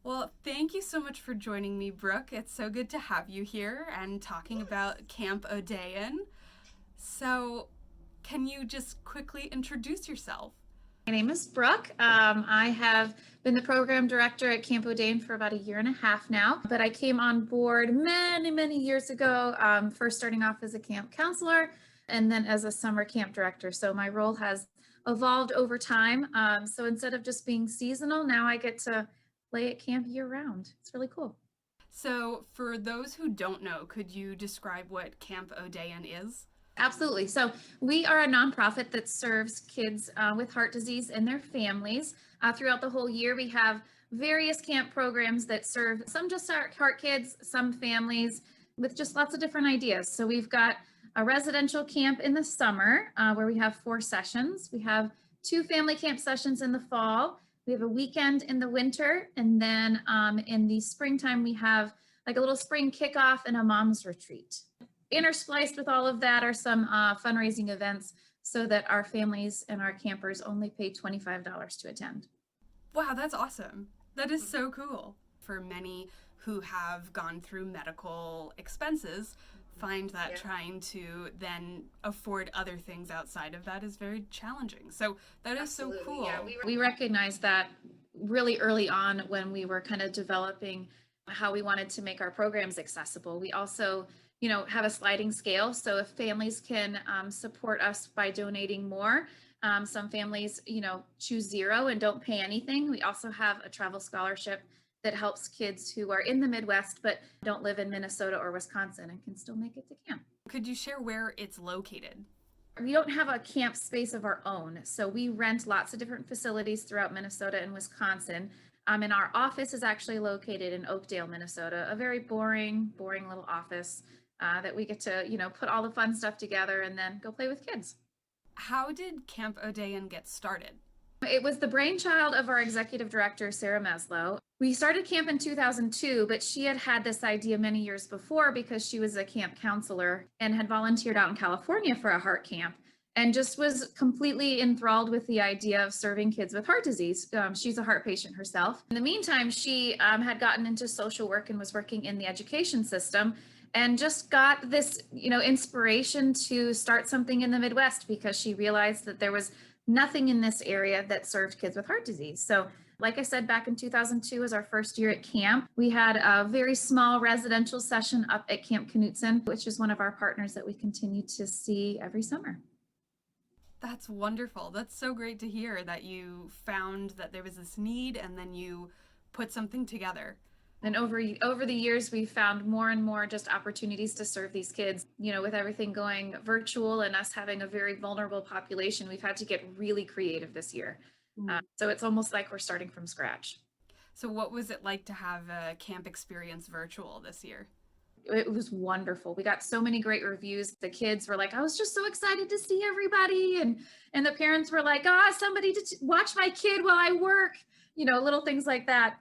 Well, thank you so much for joining me, Brooke. It's so good to have you here and talking about Camp Odeon. So, can you just quickly introduce yourself? My name is Brooke. I have been the program director at Camp O'Dane for about a year and a half now, but I came on board many, many years ago, first starting off as a camp counselor and then as a summer camp director. So my role has evolved over time. So instead of just being seasonal, now I get to play at camp year round. It's really cool. So, for those who don't know, could you describe what Camp Odeon is? Absolutely. So we are a nonprofit that serves kids with heart disease and their families. Throughout the whole year, we have various camp programs that serve some just our heart kids, some families with just lots of different ideas. So we've got a residential camp in the summer where we have 4 sessions. We have 2 family camp sessions in the fall. We have a weekend in the winter. And then in the springtime, we have like a little spring kickoff and a mom's retreat. Interspliced with all of that are some fundraising events so that our families and our campers only pay $25 to attend. Wow, that's awesome. That is so cool. For many who have gone through medical expenses, find that Yeah. trying to then afford other things outside of that is very challenging. So, that is so Absolutely. cool. Yeah, we recognized that really early on when we were kind of developing how we wanted to make our programs accessible. We also, have a sliding scale. So if families can support us by donating more, some families, choose zero and don't pay anything. We also have a travel scholarship that helps kids who are in the Midwest but don't live in Minnesota or Wisconsin and can still make it to camp. Could you share where it's located? We don't have a camp space of our own, so we rent lots of different facilities throughout Minnesota and Wisconsin. And our office is actually located in Oakdale, Minnesota, a very boring little office that we get to, put all the fun stuff together and then go play with kids. How did Camp Odeon get started? It was the brainchild of our executive director, Sarah Meslow. We started camp in 2002, but she had had this idea many years before because she was a camp counselor and had volunteered out in California for a heart camp and just was completely enthralled with the idea of serving kids with heart disease. She's a heart patient herself. In the meantime, she had gotten into social work and was working in the education system and just got this, inspiration to start something in the Midwest because she realized that there was nothing in this area that served kids with heart disease. So like I said, back in 2002 was our first year at camp. We had a very small residential session up at Camp Knutson, which is one of our partners that we continue to see every summer. That's wonderful. That's so great to hear that you found that there was this need and then you put something together. And over the years, we've found more and more just opportunities to serve these kids. With everything going virtual and us having a very vulnerable population, we've had to get really creative this year. So it's almost like we're starting from scratch. So, what was it like to have a camp experience virtual this year? It was wonderful. We got so many great reviews. The kids were like, I was just so excited to see everybody. And the parents were like, somebody to watch my kid while I work. Little things like that,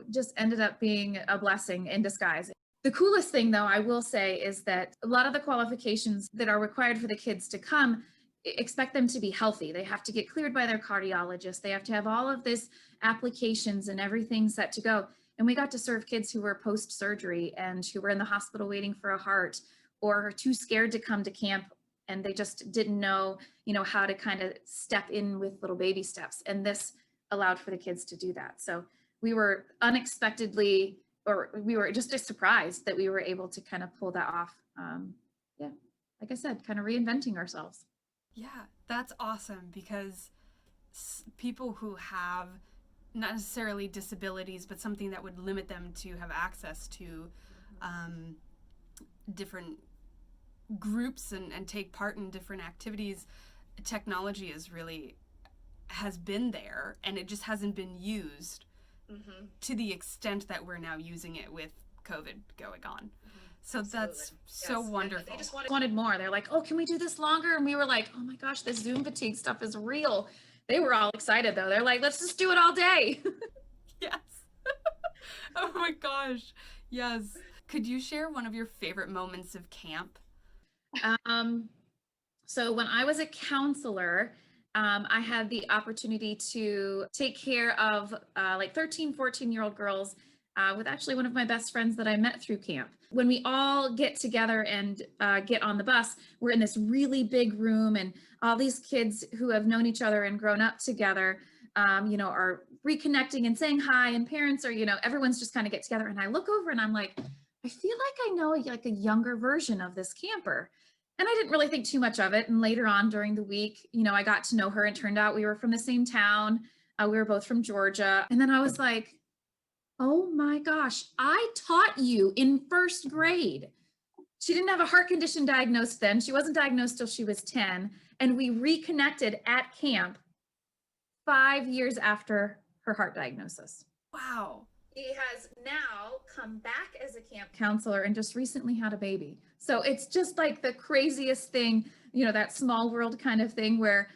just ended up being a blessing in disguise. The coolest thing, though, I will say, is that a lot of the qualifications that are required for the kids to come expect them to be healthy. They have to get cleared by their cardiologist. They have to have all of this applications and everything set to go. And we got to serve kids who were post surgery and who were in the hospital waiting for a heart or too scared to come to camp and they just didn't know, how to kind of step in with little baby steps. And this allowed for the kids to do that. So we were unexpectedly, or we were just surprised that we were able to kind of pull that off. Yeah, like I said, kind of reinventing ourselves. Yeah, that's awesome because people who have not necessarily disabilities, but something that would limit them to have access to um, different groups and take part in different activities, technology is really has been there and it just hasn't been used to the extent that we're now using it with COVID going on. So that's so Yes. wonderful. And they just wanted more. They're like, oh, can we do this longer? And we were like, oh my gosh, this Zoom fatigue stuff is real. They were all excited though. They're like, let's just do it all day. Yes. Oh my gosh. Yes. Could you share one of your favorite moments of camp? um, so when I was a counselor, I had the opportunity to take care of like 13, 14-year-old girls with actually one of my best friends that I met through camp. When we all get together and get on the bus, we're in this really big room, and all these kids who have known each other and grown up together, are reconnecting and saying hi, and parents are, everyone's just kind of get together. And I look over and I'm like, I feel like I know like a younger version of this camper. And I didn't really think too much of it. And later on during the week, I got to know her, and turned out we were from the same town. We were both from Georgia. And then I was like, oh my gosh, I taught you in first grade. She didn't have a heart condition diagnosed then. She wasn't diagnosed till she was 10. And we reconnected at camp 5 years after her heart diagnosis. Wow. He has now come back as a camp counselor and just recently had a baby. So it's just like the craziest thing, that small world kind of thing where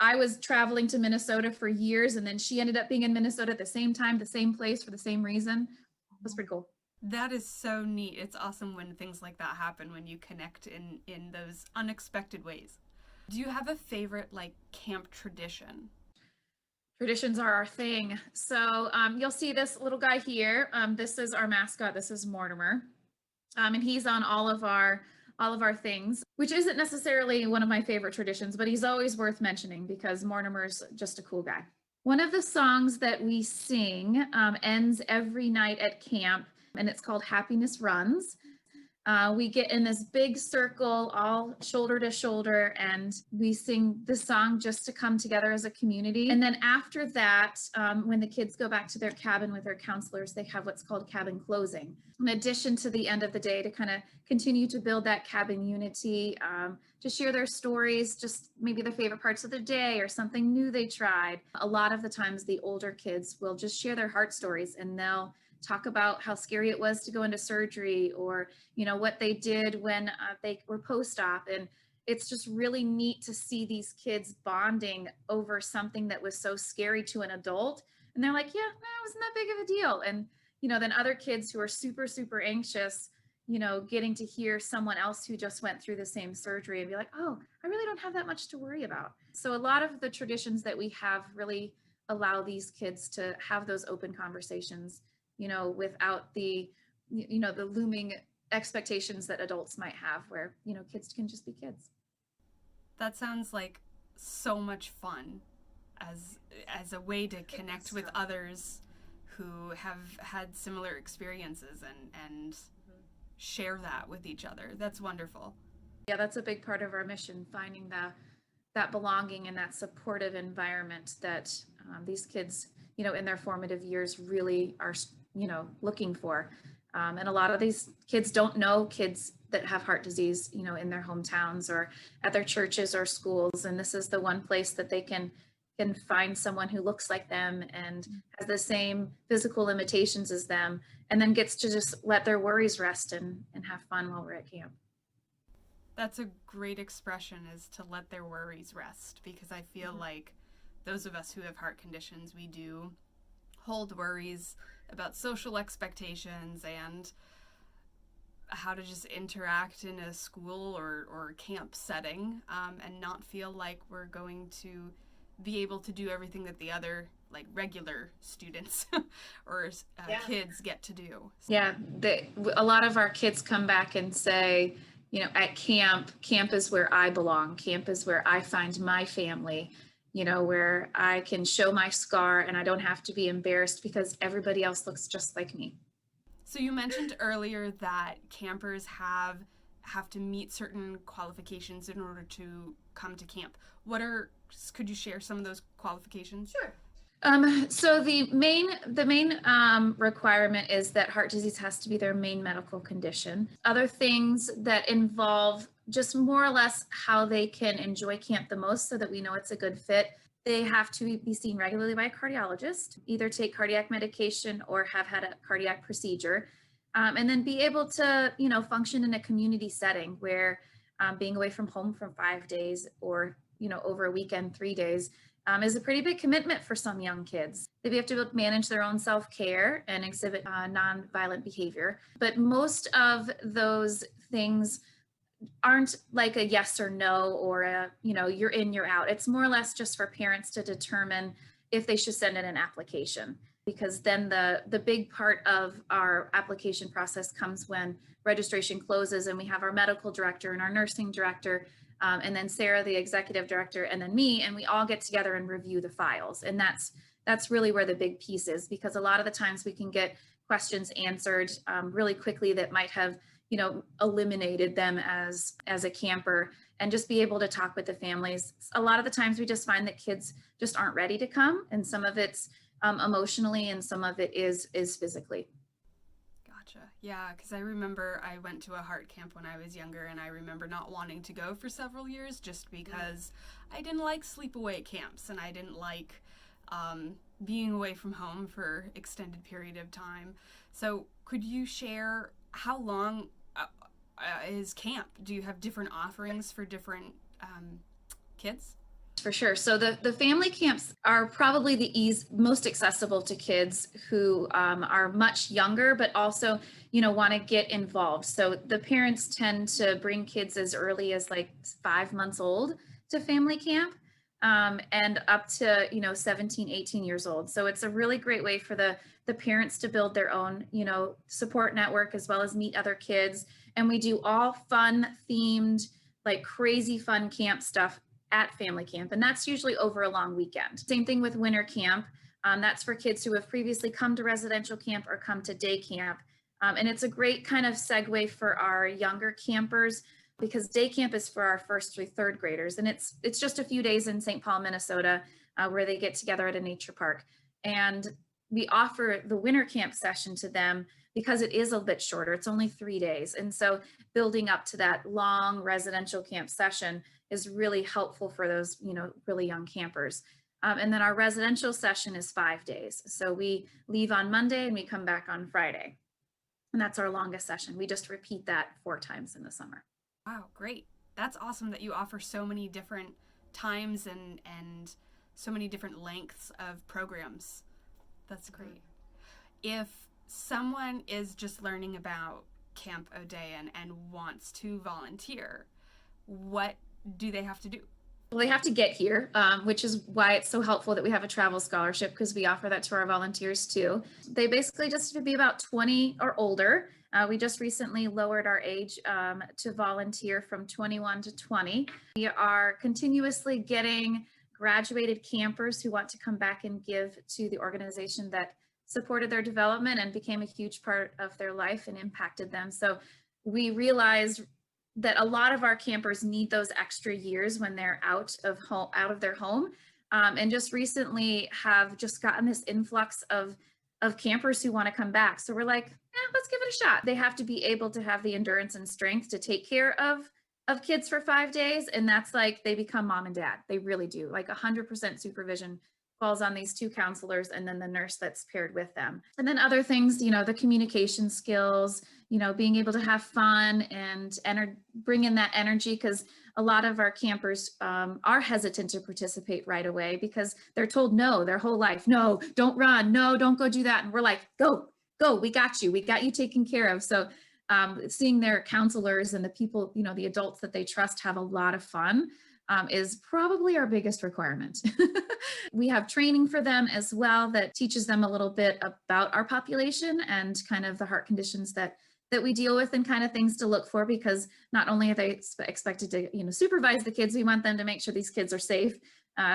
I was traveling to Minnesota for years, and then she ended up being in Minnesota at the same time, the same place, for the same reason. It was pretty cool. That is so neat. It's awesome when things like that happen, when you connect in those unexpected ways. Do you have a favorite like camp tradition? Traditions are our thing. So you'll see this little guy here. This is our mascot. This is Mortimer. And he's on all of our things, which isn't necessarily one of my favorite traditions, but he's always worth mentioning because Mortimer's just a cool guy. One of the songs that we sing ends every night at camp, and it's called Happiness Runs. We get in this big circle, all shoulder to shoulder, and we sing the song just to come together as a community. And then after that, when the kids go back to their cabin with their counselors, they have what's called cabin closing. In addition to the end of the day, to kind of continue to build that cabin unity, to share their stories, just maybe their favorite parts of their day or something new they tried. A lot of the times the older kids will just share their heart stories, and they'll talk about how scary it was to go into surgery, or what they did when they were post-op. And it's just really neat to see these kids bonding over something that was so scary to an adult, and they're like, yeah, no, it wasn't that big of a deal. And then other kids who are super, super anxious, getting to hear someone else who just went through the same surgery and be like, oh, I really don't have that much to worry about. So a lot of the traditions that we have really allow these kids to have those open conversations, without the looming expectations that adults might have, where kids can just be kids. That sounds like so much fun as a way to connect with others who have had similar experiences and share that with each other. That's wonderful. Yeah, that's a big part of our mission, finding that belonging and that supportive environment that these kids, in their formative years really are, looking for. And a lot of these kids don't know kids that have heart disease, in their hometowns or at their churches or schools. And this is the one place that they can find someone who looks like them and has the same physical limitations as them, and then gets to just let their worries rest and have fun while we're at camp. That's a great expression, is to let their worries rest, because I feel like those of us who have heart conditions, we do hold worries about social expectations and how to just interact in a school or camp setting, and not feel like we're going to be able to do everything that the other like regular students or kids get to do. Yeah, a lot of our kids come back and say, at camp is where I belong. Camp is where I find my family, where I can show my scar and I don't have to be embarrassed because everybody else looks just like me. So you mentioned earlier that campers have to meet certain qualifications in order to come to camp. Could you share some of those qualifications? Sure. So the main requirement is that heart disease has to be their main medical condition. Other things that involve just more or less how they can enjoy camp the most so that we know it's a good fit. They have to be seen regularly by a cardiologist, either take cardiac medication or have had a cardiac procedure, and then be able to, function in a community setting where being away from home for 5 days or, over a weekend, 3 days, is a pretty big commitment for some young kids. They have to manage their own self-care and exhibit nonviolent behavior. But most of those things aren't like a yes or no, or a, you're in, you're out. It's more or less just for parents to determine if they should send in an application, because then the big part of our application process comes when registration closes, and we have our medical director and our nursing director, and then Sarah, the executive director, and then me, and we all get together and review the files. And that's really where the big piece is, because a lot of the times we can get questions answered really quickly that might have eliminated them as a camper, and just be able to talk with the families. A lot of the times we just find that kids just aren't ready to come, and some of it's emotionally, and some of it is physically. Gotcha. Yeah, because I remember I went to a heart camp when I was younger, and I remember not wanting to go for several years just because I didn't like sleepaway camps, and I didn't like being away from home for extended period of time. So could you share how long is camp? Do you have different offerings for different kids? For sure. So the family camps are probably the most accessible to kids who are much younger, but also, want to get involved. So the parents tend to bring kids as early as like 5 months old to family camp, and up to, 17, 18 years old. So it's a really great way for the parents to build their own, support network, as well as meet other kids. And we do all fun themed, like crazy fun camp stuff at family camp, and that's usually over a long weekend. Same thing with winter camp. That's for kids who have previously come to residential camp or come to day camp. And it's a great kind of segue for our younger campers, because day camp is for our first through third graders, and it's just a few days in St. Paul, Minnesota, where they get together at a nature park. And we offer the winter camp session to them because it is a bit shorter. It's only 3 days. And so building up to that long residential camp session is really helpful for those, really young campers. And then our residential session is 5 days. So we leave on Monday and we come back on Friday. And that's our longest session. We just repeat that 4 times in the summer. Wow, great. That's awesome that you offer so many different times and so many different lengths of programs. That's great. If someone is just learning about Camp Odeon and wants to volunteer, what do they have to do? Well, they have to get here, which is why it's so helpful that we have a travel scholarship, because we offer that to our volunteers too. They basically just have to be about 20 or older. We just recently lowered our age to volunteer from 21 to 20. We are continuously getting graduated campers who want to come back and give to the organization that supported their development and became a huge part of their life and impacted them. So we realized that a lot of our campers need those extra years when they're out of their home, and just recently have just gotten this influx of campers who want to come back. So we're like, let's give it a shot. They have to be able to have the endurance and strength to take care of kids for 5 days, and that's like they become mom and dad. They really do. Like 100% supervision falls on these 2 counselors and then the nurse that's paired with them. And then other things, the communication skills, being able to have fun and bring in that energy, because a lot of our campers are hesitant to participate right away because they're told no their whole life. No, don't run. No, don't go do that. And we're like, go, we got you. We got you taken care of. So seeing their counselors and the people, the adults that they trust have a lot of fun is probably our biggest requirement. We have training for them as well that teaches them a little bit about our population and kind of the heart conditions that we deal with, and kind of things to look for, because not only are they expected to supervise the kids, we want them to make sure these kids are safe.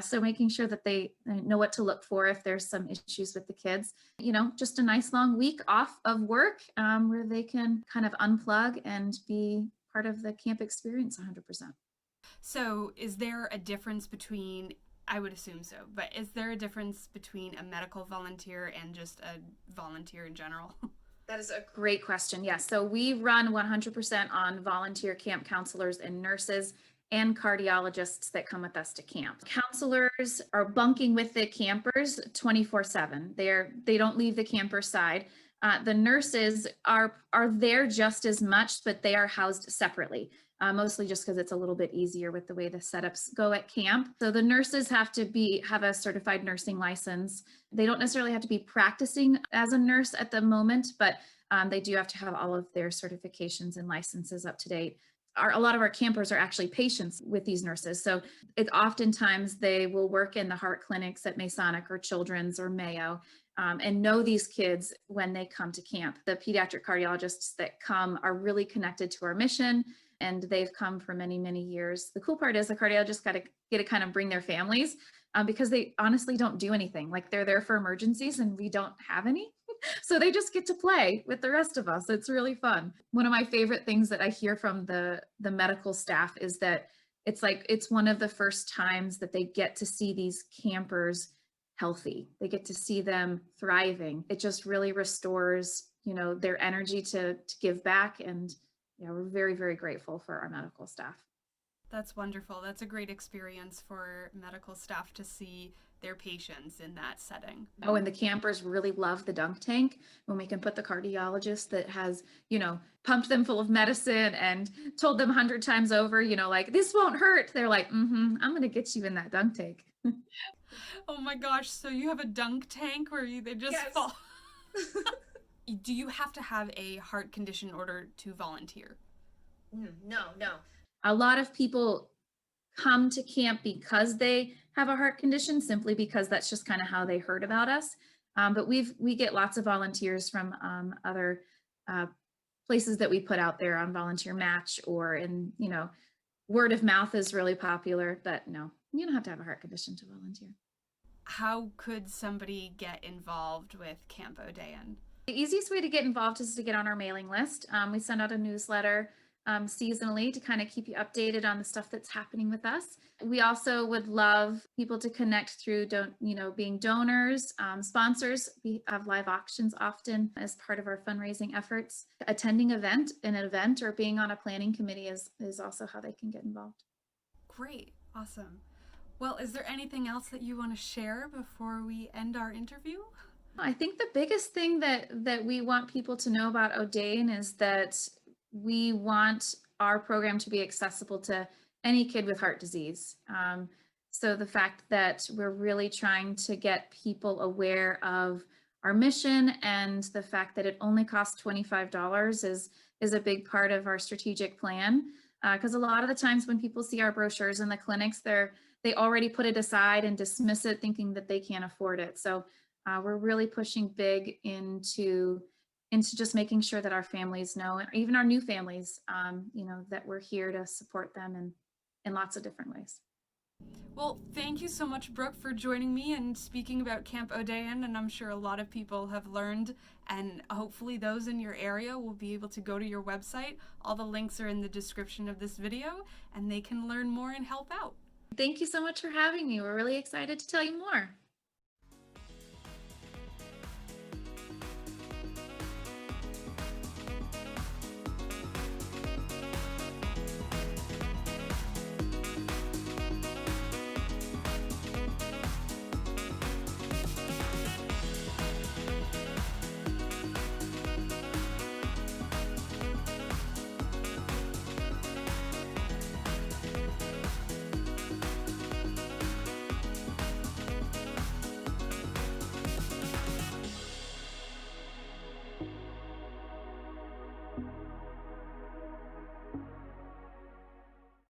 So making sure that they know what to look for if there's some issues with the kids. Just a nice long week off of work where they can kind of unplug and be part of the camp experience 100%. So is there a difference between, I would assume so, but is there a difference between a medical volunteer and just a volunteer in general? That is a great question. Yes. So we run 100% on volunteer camp counselors and nurses and cardiologists that come with us to camp. Counselors are bunking with the campers 24/7. They don't leave the camper side. The nurses are there just as much, but they are housed separately. Mostly just because it's a little bit easier with the way the setups go at camp. So the nurses have to have a certified nursing license. They don't necessarily have to be practicing as a nurse at the moment, but they do have to have all of their certifications and licenses up to date. a lot of our campers are actually patients with these nurses. So it oftentimes they will work in the heart clinics at Masonic or Children's or Mayo, and know these kids when they come to camp. The pediatric cardiologists that come are really connected to our mission, and they've come for many, many years. The cool part is the cardiologists get to kind of bring their families, because they honestly don't do anything. Like, they're there for emergencies and we don't have any. So they just get to play with the rest of us. It's really fun. One of my favorite things that I hear from the medical staff is that it's like it's one of the first times that they get to see these campers healthy. They get to see them thriving. It just really restores, their energy to give back. And yeah, we're very, very grateful for our medical staff. That's wonderful. That's a great experience for medical staff to see their patients in that setting. Oh, and the campers really love the dunk tank when we can put the cardiologist that has, pumped them full of medicine and told them 100 times over, like, this won't hurt. They're like, I'm going to get you in that dunk tank. Oh my gosh. So you have a dunk tank where they just fall. Do you have to have a heart condition in order to volunteer? No. A lot of people come to camp because they have a heart condition, simply because that's just kind of how they heard about us. But we get lots of volunteers from other places that we put out there on Volunteer Match, or in, word of mouth is really popular. But no, you don't have to have a heart condition to volunteer. How could somebody get involved with Camp Odeon? The easiest way to get involved is to get on our mailing list. We send out a newsletter seasonally to kind of keep you updated on the stuff that's happening with us. We also would love people to connect through, being donors, sponsors. We have live auctions often as part of our fundraising efforts. Attending an event, or being on a planning committee is also how they can get involved. Great. Awesome. Well, is there anything else that you want to share before we end our interview? I think the biggest thing that we want people to know about Odeon is that we want our program to be accessible to any kid with heart disease. So the fact that we're really trying to get people aware of our mission, and the fact that it only costs $25 is a big part of our strategic plan. Because a lot of the times when people see our brochures in the clinics, they already put it aside and dismiss it, thinking that they can't afford it. So we're really pushing big into just making sure that our families know, and even our new families, that we're here to support them in lots of different ways. Well, thank you so much, Brooke, for joining me and speaking about Camp Odeon. And I'm sure a lot of people have learned, and hopefully those in your area will be able to go to your website. All the links are in the description of this video, and they can learn more and help out. Thank you so much for having me. We're really excited to tell you more.